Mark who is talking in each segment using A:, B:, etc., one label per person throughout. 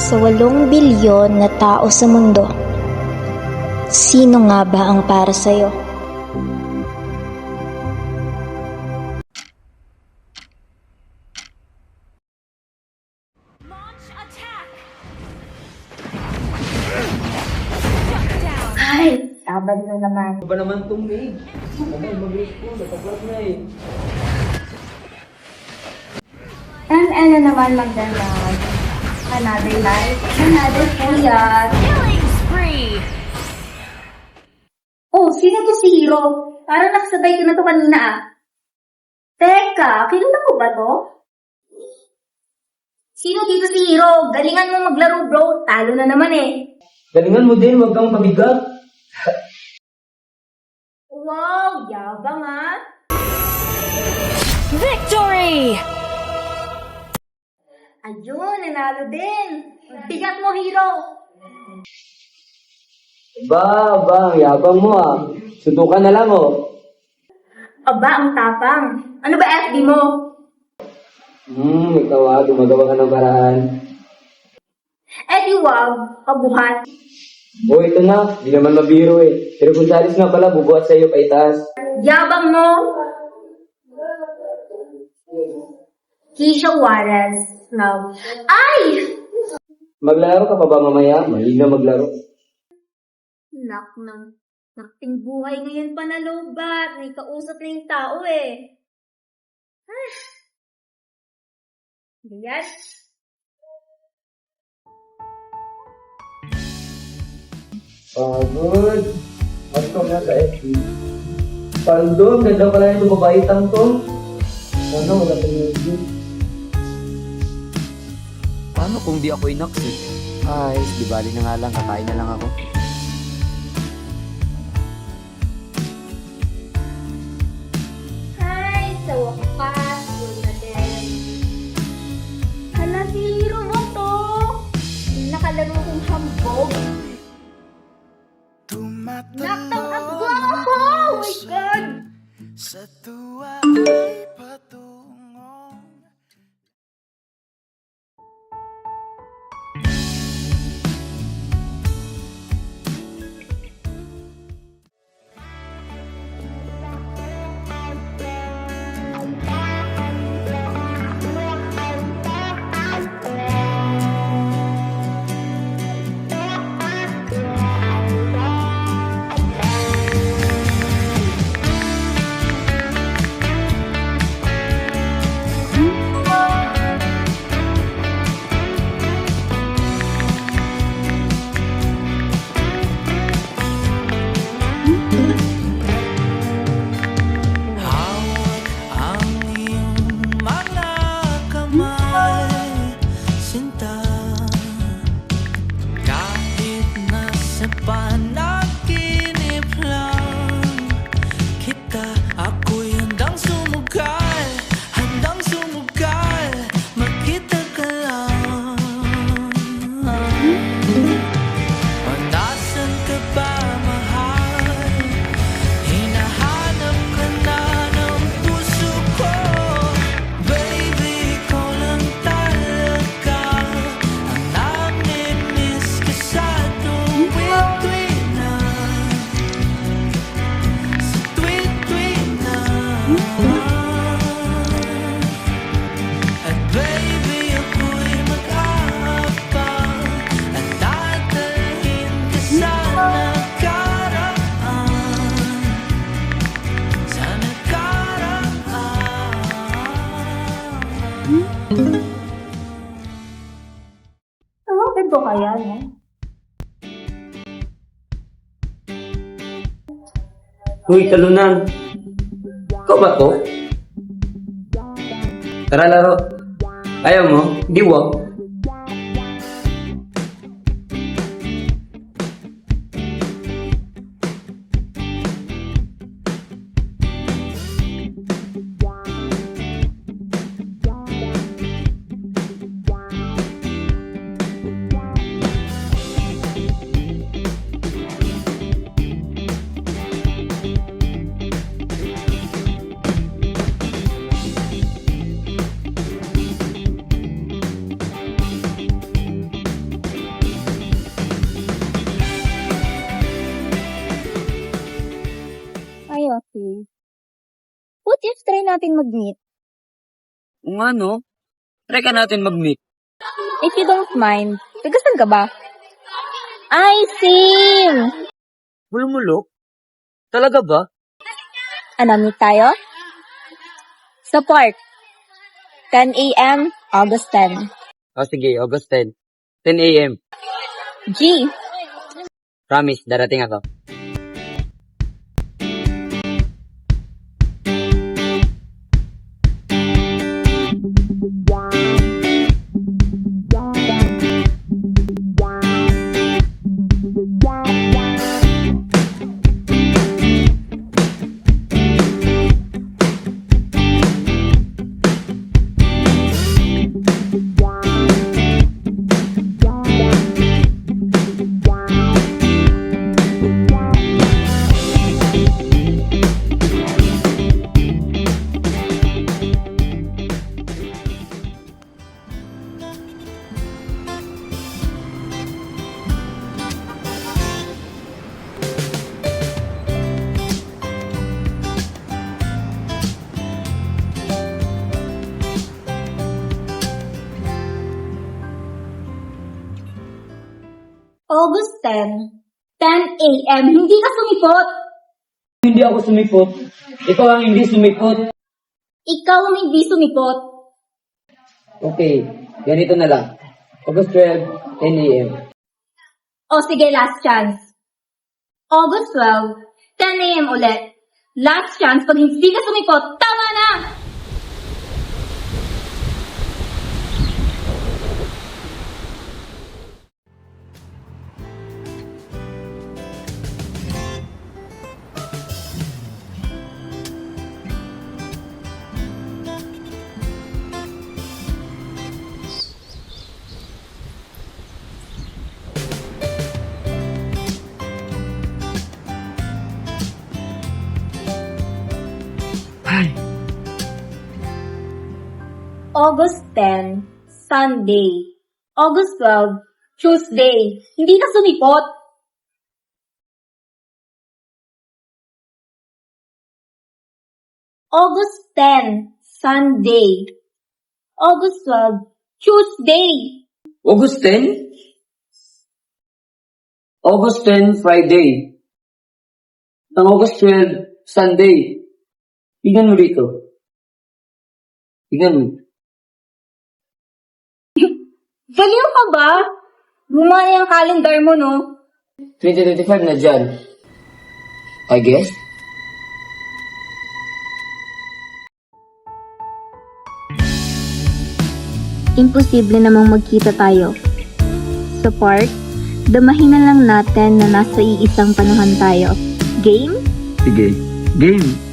A: Sa 8 bilyon na tao sa mundo, sino nga ba ang para sa'yo?
B: Ay, sabad na naman.
C: Ano ba naman itong maid? Abay, mag-race ko. Natapos na eh.
B: Ano naman magdamag? Another life, another puyat.
D: Killing spree!
B: Oh, sino to si Hiro? Parang nakasabay ko na to kanina ah. Teka, kilala ko ba to? Sino dito si Hiro? Galingan mo maglaro bro, talo na naman eh.
C: Galingan mo din, huwag kang pabigat.
B: Wow, yabang ah.
D: Victory!
B: Ayun, nanalo din. Bigat mo, Hiro.
C: Ang yabang mo ah. Suntukan na lang oh.
B: Aba, ang tapang. Ano ba FB mo?
C: Ikaw ah, gumagawa ka ng paraan.
B: Eh di wag, kabuhat.
C: Oh, ito na. Di naman mabiro eh. Pero Gonzales nga pala, bubuhat sa'yo pa itaas.
B: Yabang mo. Keisha Juarez. No. Ay!
C: Maglalaro ka pa ba mamaya? Mahilig na maglaro.
B: Nakting buhay ngayon pa na lobat. May kausap na yung tao eh. Yes.
C: Pagod. Ano ka nga sa FB? Paldo, ganda pala yung babaitang to. Ano, wala pa music.
E: Paano kung di ako inaksip? Ay, di bali na nga lang, kakain na lang ako.
B: Hi, sa wakas. Yun na din. Hala, si Hiro mo to. Yung nakalaro kong hambog. Naktang agwa ako! Oh my God!
F: Sa tuwa ay patungo. Hawak ang iyong mga kamay, sinta. Kahit nasa panaginip lang kita, ako'y handang sumugal, magkita ka lang. O nasan ka ba, mahal? Hinahanap ka na ng puso ko. Baby, ikaw lang talaga ang namimiss ka sa tuwing-tuwing na. Sa tuwing-tuwing na. At baby, ako'y mag-aabang at dadalhin ka sa nakaraan. Sa nakaraan.
B: Tawagin ko kaya, no?
C: Uy, talunan. Ikaw ba to? Tara laro. Ayaw mo? Di wag.
B: What if try natin mag-meet?
E: Kung ano, try ka natin mag-meet.
B: If you don't mind, tagasan ka ba? Ay, same!
E: Mulumulok? Talaga ba?
B: Ano, meet tayo? Sa park. 10 a.m., August 10.
E: Sige, August 10. 10 a.m.
B: G,
E: Promise, darating ako.
B: August 10. 10 a.m. Hindi ka sumipot.
C: Hindi ako sumipot. Ikaw ang hindi sumipot.
B: Ikaw ang hindi sumipot.
C: Okay, ganito na lang. August 12, 10 a.m.
B: O sige, last chance. August 12, 10 a.m. ulit. Last chance, pag hindi ka sumipot, tama na! August 10, Sunday. August 12, Tuesday. Hindi ka sumipot. August 10, Sunday. August 12, Tuesday.
C: August 10? August 10, Friday. Ang August 12, Sunday. Tingnan mo dito. Tingnan mo.
B: Baliw ka ba? Bumaya ang calendar mo, no?
C: 2025 na dyan. I guess.
B: Imposible namang magkita tayo. Sa park, damahin na lang natin na nasa iisang panuhan tayo. Game?
C: Sige. Game.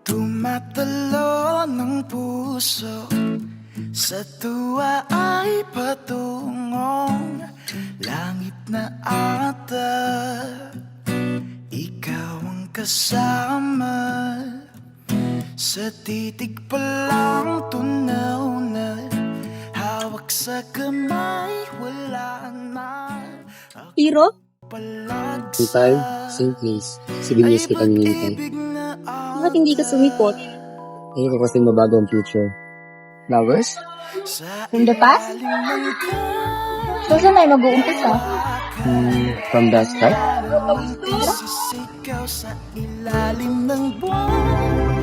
F: Tumatalo ng puso sa tuwa ay patungong langit na ata. Ikaw ang kasama sa titig pa lang tunaw na hawak sa kamay wala na.
B: Hiro?
E: Hintay, same place. Sige, yes, kita nilintay.
B: Bakit hindi ka sumipot?
E: Hindi ko kasi mabago ang future. Flowers?
B: From the past? So, saan tayo mag-uumpisa?
E: From the start?
F: Sisigaw sa ilalim ng buwan.